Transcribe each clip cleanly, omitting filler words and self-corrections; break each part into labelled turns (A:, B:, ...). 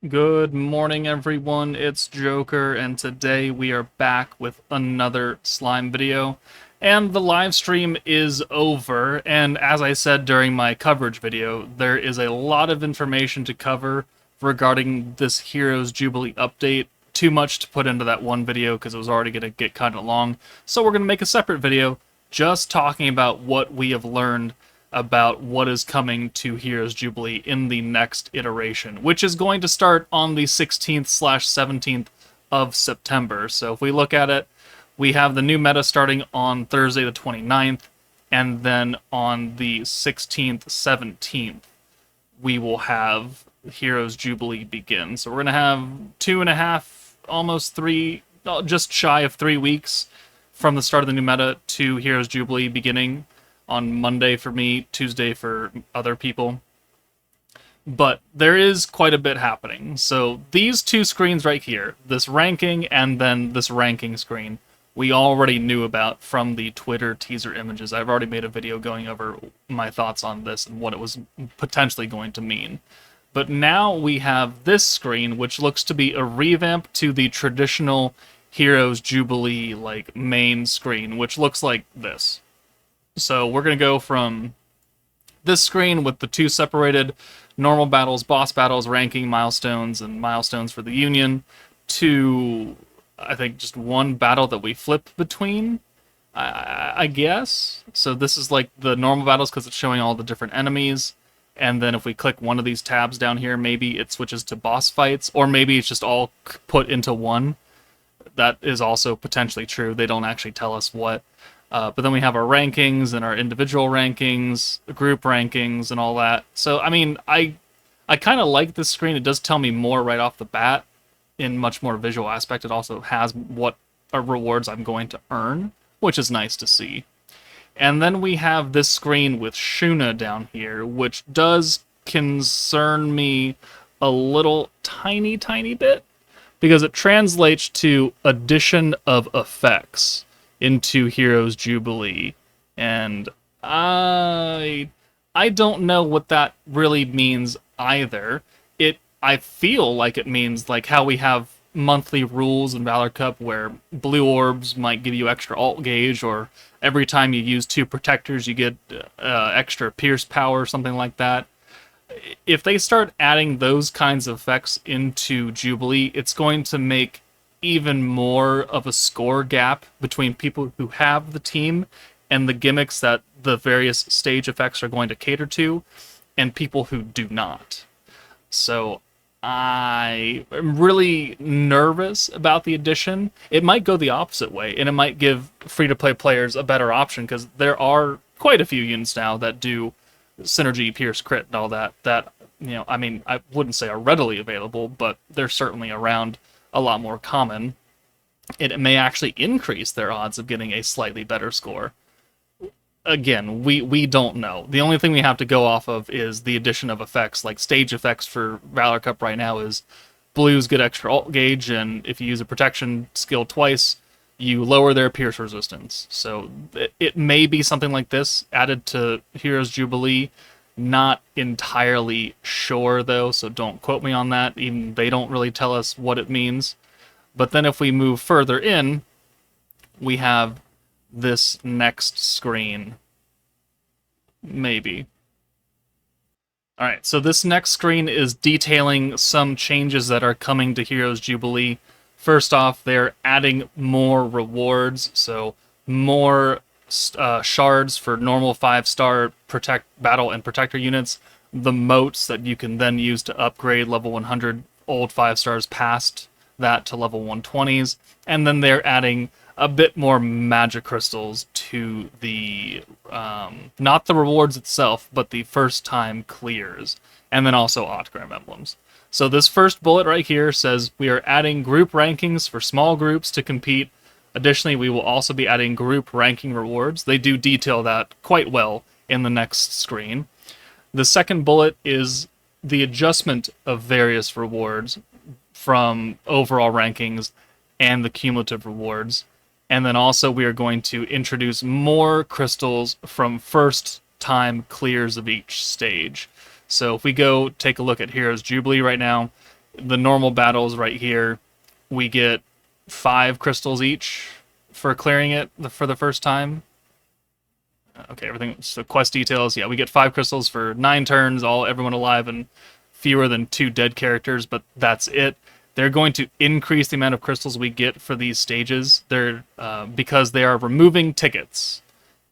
A: Good morning, everyone. It's Joker, and today we are back with another slime video. And the live stream is over, and as I said during my coverage video, there is a lot of information to cover regarding this Heroes Jubilee update. Too much to put into that one video because it was already going to get kind of long. So we're going to make a separate video just talking about what we have learned about what is coming to Heroes Jubilee in the next iteration, which is going to start on the 16th/17th of September. So if we look at it, we have the new meta starting on Thursday the 29th, and then on the 16th, 17th, we will have Heroes Jubilee begin. So we're going to have 2.5, almost 3, just shy of 3 weeks from the start of the new meta to Heroes Jubilee beginning on Monday for me, Tuesday for other people. But there is quite a bit happening. So these two screens right here, this ranking and then this ranking screen, we already knew about from the Twitter teaser images. I've already made a video going over my thoughts on this and what it was potentially going to mean. But now we have this screen, which looks to be a revamp to the traditional Heroes Jubilee like main screen, which looks like this. So we're going to go from this screen with the two separated normal battles, boss battles, ranking milestones, and milestones for the Union to, I think, just one battle that we flip between, I guess. So this is like the normal battles because it's showing all the different enemies. And then if we click one of these tabs down here, maybe it switches to boss fights, or maybe it's just all put into one. That is also potentially true. They don't actually tell us what. But then we have our rankings and our individual rankings, group rankings, and all that. So, I mean, I kind of like this screen. It does tell me more right off the bat in much more visual aspect. It also has what rewards I'm going to earn, which is nice to see. And then we have this screen with Shuna down here, which does concern me a little tiny bit, because it translates to addition of effects into Heroes Jubilee, and I don't know what that really means either. I feel like it means like how we have monthly rules in Valor Cup where blue orbs might give you extra alt gauge, or every time you use 2 protectors you get extra pierce power or something like that. If they start adding those kinds of effects into Jubilee, it's going to make even more of a score gap between people who have the team and the gimmicks that the various stage effects are going to cater to, and people who do not. So I am really nervous about the addition. It might go the opposite way, and it might give free-to-play players a better option, because there are quite a few units now that do synergy, pierce, crit, and all that, I mean, I wouldn't say are readily available, but they're certainly around a lot more common. It may actually increase their odds of getting a slightly better score. Again, we don't know. The only thing we have to go off of is the addition of effects. Like stage effects for Valor Cup right now is blues get extra alt gauge, and if you use a protection skill twice, you lower their pierce resistance. So it may be something like this added to Heroes Jubilee. Not entirely sure, though, so don't quote me on that. Even they don't really tell us what it means. But then if we move further in, we have this next screen. Maybe. Alright, so this next screen is detailing some changes that are coming to Heroes Jubilee. First off, they're adding more rewards, so more shards for normal 5-star protect battle and protector units, the moats that you can then use to upgrade level 100 old 5-stars past that to level 120s, and then they're adding a bit more magic crystals to the not the rewards itself, but the first time clears, and then also autogram emblems. So this first bullet right here says we are adding group rankings for small groups to compete. Additionally, we will also be adding group ranking rewards. They do detail that quite well in the next screen. The second bullet is the adjustment of various rewards from overall rankings and the cumulative rewards. And then also we are going to introduce more crystals from first time clears of each stage. So if we go take a look at Heroes Jubilee right now, The normal battles right here, we get 5 crystals each for clearing it for the first time. Okay, everything. So quest details. Yeah, we get 5 crystals for 9 turns, everyone alive, and fewer than 2 dead characters. But that's it. They're going to increase the amount of crystals we get for these stages. They're because they are removing tickets,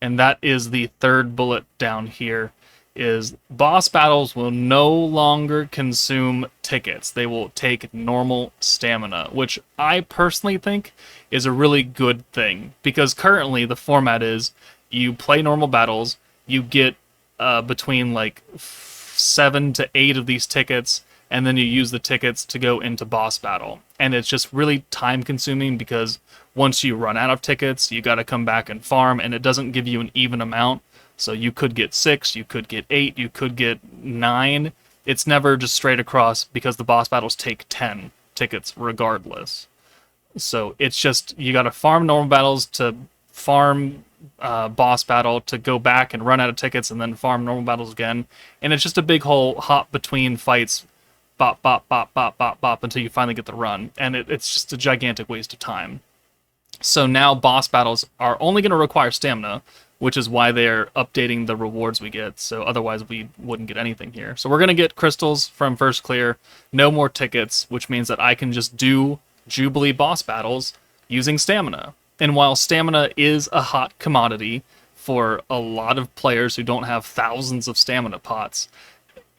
A: and that is the third bullet down here. Is boss battles will no longer consume tickets. They will take normal stamina, which I personally think is a really good thing, because currently the format is you play normal battles, you get between like 7 to 8 of these tickets, and then you use the tickets to go into boss battle. And it's just really time consuming, because once you run out of tickets, you got to come back and farm, and it doesn't give you an even amount. So you could get 6, you could get 8, you could get 9. It's never just straight across, because the boss battles take 10 tickets regardless. So it's just, you got to farm normal battles to farm boss battle to go back and run out of tickets, and then farm normal battles again. And it's just a big whole hop between fights, bop, bop, bop, bop, bop, bop, until you finally get the run. And it's just a gigantic waste of time. So now boss battles are only going to require stamina, which is why they're updating the rewards we get. So otherwise we wouldn't get anything here. So we're going to get crystals from first clear, no more tickets, which means that I can just do Jubilee boss battles using stamina. And while stamina is a hot commodity for a lot of players who don't have thousands of stamina pots,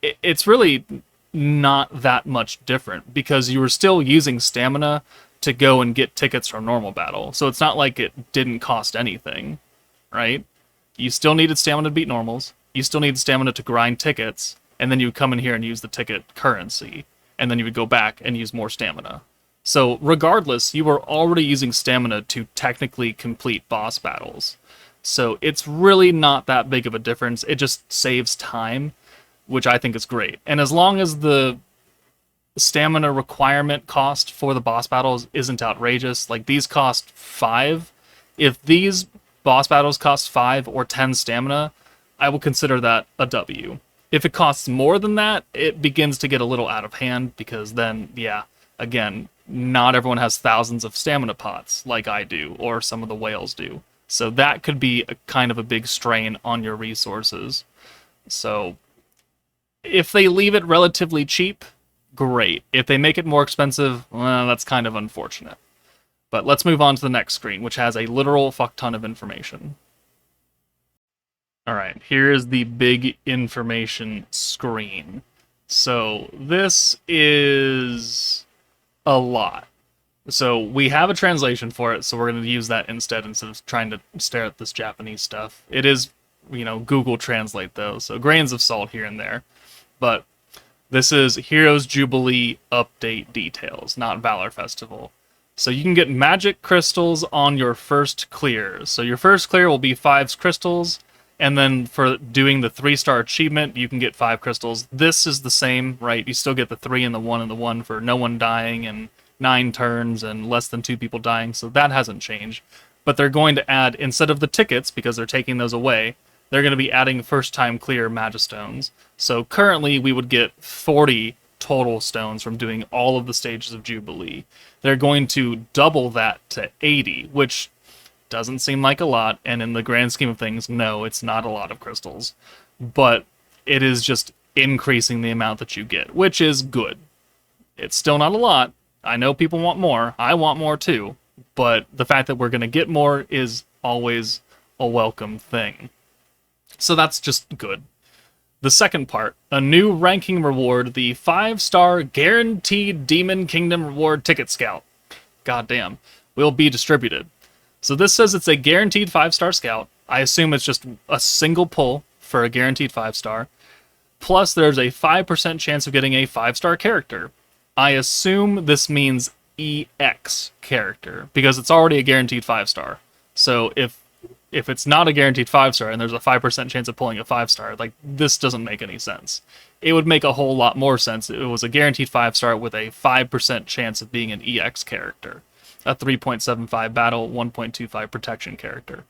A: it's really not that much different, because you were still using stamina to go and get tickets from normal battle. So it's not like it didn't cost anything, right? You still needed stamina to beat normals. You still needed stamina to grind tickets, and then you would come in here and use the ticket currency, and then you would go back and use more stamina. So regardless, you were already using stamina to technically complete boss battles. So it's really not that big of a difference. It just saves time, which I think is great. And as long as the stamina requirement cost for the boss battles isn't outrageous, like these cost 5, if these boss battles cost 5 or 10 stamina, I will consider that a W. If it costs more than that, it begins to get a little out of hand, because then, yeah, again, not everyone has thousands of stamina pots like I do, or some of the whales do. So that could be a kind of a big strain on your resources. So if they leave it relatively cheap, great. If they make it more expensive, well, that's kind of unfortunate. But let's move on to the next screen, which has a literal fuck ton of information. Alright, here's the big information screen. So this is a lot. So we have a translation for it, so we're going to use that instead of trying to stare at this Japanese stuff. It is, Google Translate though, so grains of salt here and there. But this is Heroes Jubilee update details, not Valor Festival. So you can get magic crystals on your first clear. So your first clear will be 5 crystals, and then for doing the 3-star achievement, you can get 5 crystals. This is the same, right? You still get the 3 and the 1 and the 1 for no one dying and 9 turns and less than 2 people dying, so that hasn't changed. But they're going to add, instead of the tickets, because they're taking those away, they're going to be adding first-time clear Magistones. So currently we would get 40 total stones from doing all of the stages of Jubilee. They're going to double that to 80, which doesn't seem like a lot, and in the grand scheme of things, no, it's not a lot of crystals. But it is just increasing the amount that you get, which is good. It's still not a lot. I know people want more. I want more too. But the fact that we're going to get more is always a welcome thing. So that's just good. The second part, a new ranking reward, the 5-star Guaranteed Demon Kingdom Reward Ticket Scout. Goddamn. Will be distributed. So this says it's a guaranteed 5-star scout. I assume it's just a single pull for a guaranteed 5-star. Plus there's a 5% chance of getting a 5-star character. I assume this means EX character, because it's already a guaranteed 5-star. So if it's not a guaranteed 5-star and there's a 5% chance of pulling a 5-star, like, this doesn't make any sense. It would make a whole lot more sense if it was a guaranteed 5-star with a 5% chance of being an EX character. A 3.75 battle, 1.25 protection character.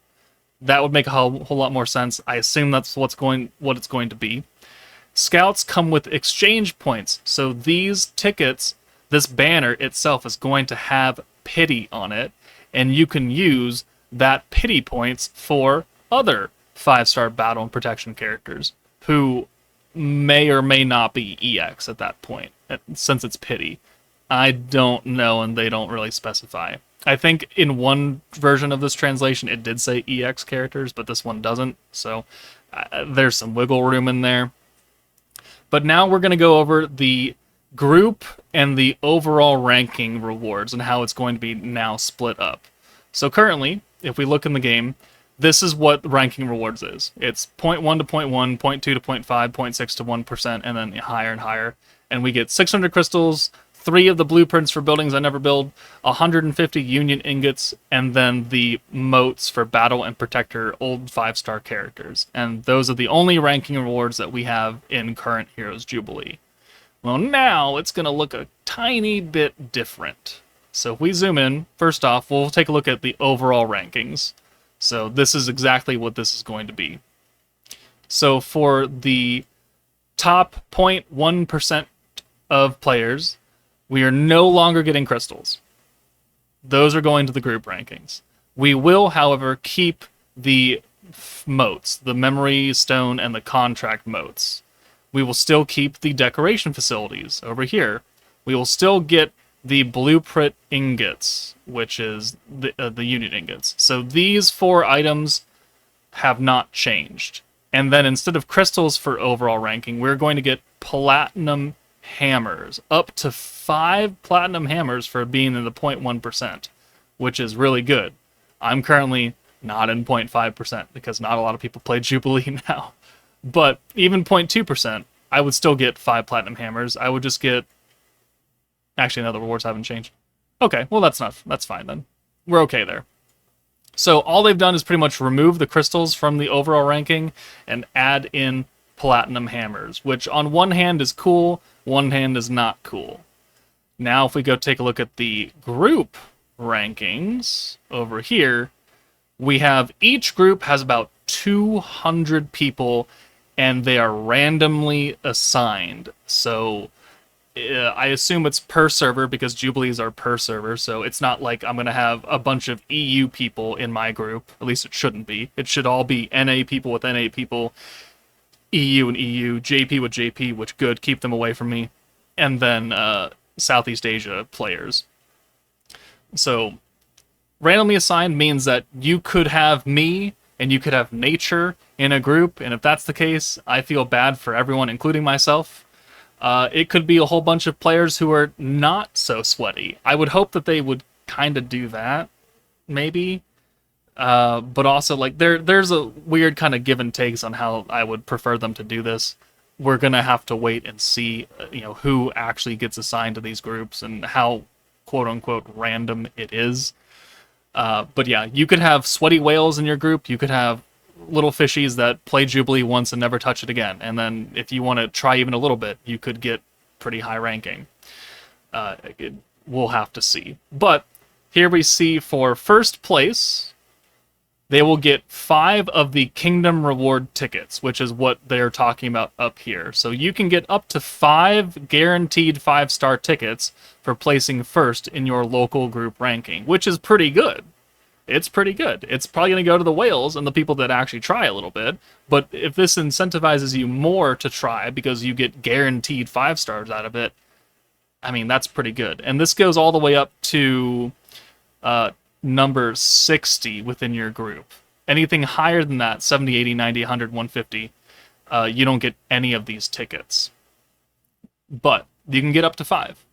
A: That would make a whole lot more sense. I assume that's what it's going to be. Scouts come with exchange points, so these tickets this banner itself is going to have pity on it, and you can use that pity points for other 5-star battle and protection characters who may or may not be EX at that point, since it's pity. I don't know, and they don't really specify. I think in one version of this translation it did say EX characters, but this one doesn't, so there's some wiggle room in there. But now we're going to go over the group and the overall ranking rewards and how it's going to be now split up. So currently, if we look in the game, this is what ranking rewards is. It's 0.1 to 0.1, 0.2 to 0.5, 0.6 to 1%, and then higher and higher. And we get 600 crystals, 3 of the blueprints for buildings I never build, 150 union ingots, and then the motes for battle and protector old 5-star characters. And those are the only ranking rewards that we have in current Heroes Jubilee. Well, now it's going to look a tiny bit different. So if we zoom in, first off, we'll take a look at the overall rankings. So this is exactly what this is going to be. So for the top 0.1% of players, we are no longer getting crystals. Those are going to the group rankings. We will, however, keep the motes, the memory stone and the contract motes. We will still keep the decoration facilities over here. We will still get the blueprint ingots, which is the unit ingots. So these 4 items have not changed. And then instead of crystals for overall ranking, we're going to get platinum hammers. Up to 5 platinum hammers for being in the 0.1%, which is really good. I'm currently not in 0.5% because not a lot of people play Jubilee now. But even 0.2%, I would still get 5 platinum hammers. I would just get... Actually, no, the rewards haven't changed. Okay, well, that's fine then. We're okay there. So all they've done is pretty much remove the crystals from the overall ranking and add in platinum hammers, which on one hand is cool, one hand is not cool. Now, if we go take a look at the group rankings over here, we have each group has about 200 people, and they are randomly assigned. So I assume it's per server because Jubilees are per server, so it's not like I'm going to have a bunch of EU people in my group. At least it shouldn't be. It should all be NA people with NA people, EU and EU, JP with JP, which good, keep them away from me, and then Southeast Asia players. So randomly assigned means that you could have me and you could have nature in a group, and if that's the case, I feel bad for everyone, including myself. It could be a whole bunch of players who are not so sweaty. I would hope that they would kind of do that, maybe. But also, like, there's a weird kind of give and takes on how I would prefer them to do this. We're going to have to wait and see, who actually gets assigned to these groups and how, quote-unquote, random it is. But yeah, you could have sweaty whales in your group. You could have little fishies that play Jubilee once and never touch it again. And then if you want to try even a little bit, you could get pretty high ranking. We'll have to see. But here we see for first place, they will get 5 of the Kingdom Reward tickets, which is what they're talking about up here. So you can get up to 5 guaranteed 5-star tickets for placing first in your local group ranking, which is pretty good. It's pretty good. It's probably going to go to the whales and the people that actually try a little bit. But if this incentivizes you more to try because you get guaranteed 5 stars out of it, I mean, that's pretty good. And this goes all the way up to number 60 within your group. Anything higher than that, 70, 80, 90, 100, 150, you don't get any of these tickets. But you can get up to 5.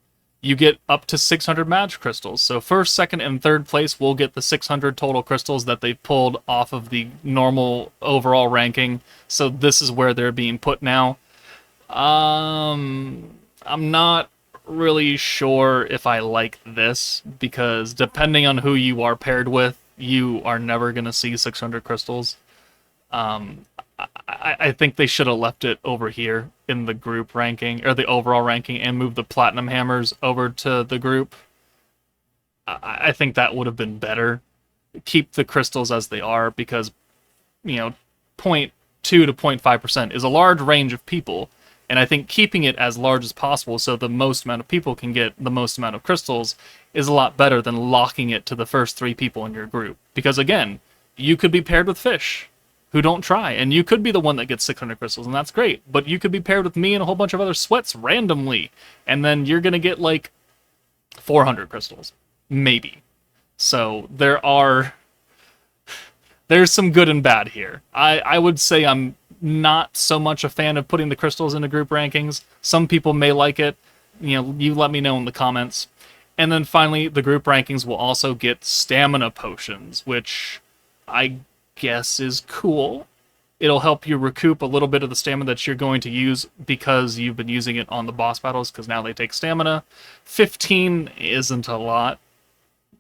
A: You get up to 600 magic crystals. So first, second, and third place will get the 600 total crystals that they pulled off of the normal overall ranking. So this is where they're being put now. I'm not really sure if I like this, because depending on who you are paired with, you are never going to see 600 crystals. I think they should have left it over here in the group ranking, or the overall ranking, and moved the platinum hammers over to the group. I think that would have been better. Keep the crystals as they are, because, 0.2 to 0.5% is a large range of people, And I think keeping it as large as possible so the most amount of people can get the most amount of crystals is a lot better than locking it to the first 3 people in your group. Because again, you could be paired with fish who don't try, and you could be the one that gets 600 crystals, and that's great. But you could be paired with me and a whole bunch of other sweats randomly, and then you're gonna get like 400 crystals, maybe. So there's some good and bad here. I would say I'm not so much a fan of putting the crystals into group rankings. Some people may like it. You let me know in the comments. And then finally, the group rankings will also get stamina potions, which I guess is cool. It'll help you recoup a little bit of the stamina that you're going to use because you've been using it on the boss battles, because now they take stamina. 15 isn't a lot,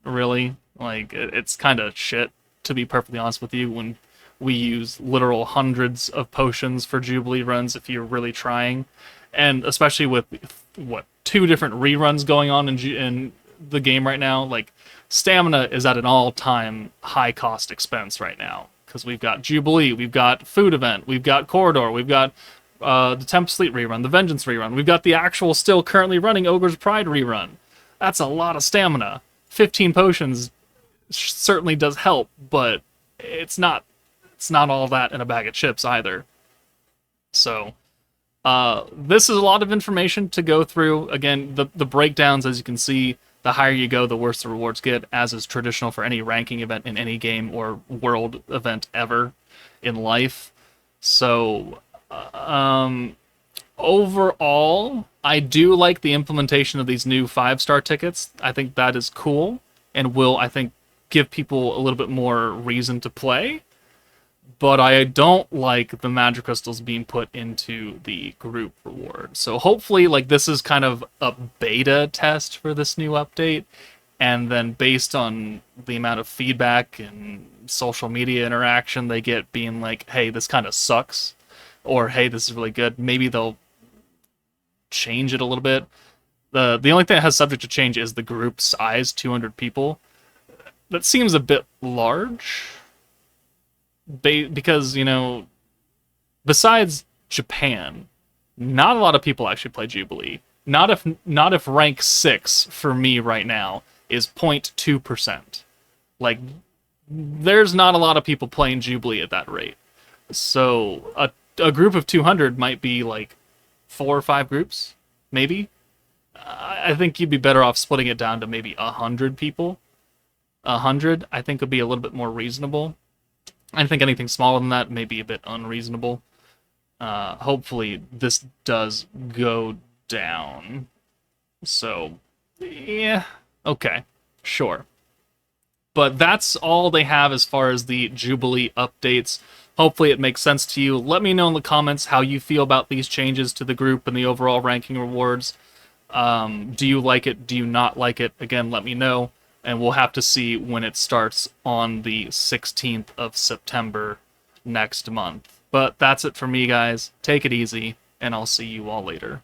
A: really. Like, it's kind of shit, to be perfectly honest with you, when we use literal hundreds of potions for Jubilee runs if you're really trying. And especially with, 2 different reruns going on in the game right now, like, stamina is at an all-time high-cost expense right now. Because we've got Jubilee, we've got Food Event, we've got Corridor, we've got the Tempest Fleet rerun, the Vengeance rerun, we've got the actual still currently running Ogre's Pride rerun. That's a lot of stamina. 15 potions certainly does help, but it's not all that in a bag of chips either. So this is a lot of information to go through. Again, the breakdowns, as you can see, the higher you go, the worse the rewards get, as is traditional for any ranking event in any game or world event ever in life. So overall, I do like the implementation of these new 5-star tickets. I think that is cool and will, I think, give people a little bit more reason to play. But I don't like the magic crystals being put into the group reward. So hopefully, like, this is kind of a beta test for this new update, and then based on the amount of feedback and social media interaction they get being like, hey, this kind of sucks, or hey, this is really good, maybe they'll change it a little bit. The only thing that has subject to change is the group size, 200 people. That seems a bit large. Because, besides Japan, not a lot of people actually play Jubilee. Not if rank 6 for me right now is 0.2%. Like, there's not a lot of people playing Jubilee at that rate. So a group of 200 might be like 4 or 5 groups, maybe. I think you'd be better off splitting it down to maybe 100 people. 100, I think, would be a little bit more reasonable. I think anything smaller than that may be a bit unreasonable. Hopefully this does go down. So, yeah, okay, sure. But that's all they have as far as the Jubilee updates. Hopefully it makes sense to you. Let me know in the comments how you feel about these changes to the group and the overall ranking rewards. Do you like it? Do you not like it? Again, let me know. And we'll have to see when it starts on the 16th of September next month. But that's it for me, guys. Take it easy, and I'll see you all later.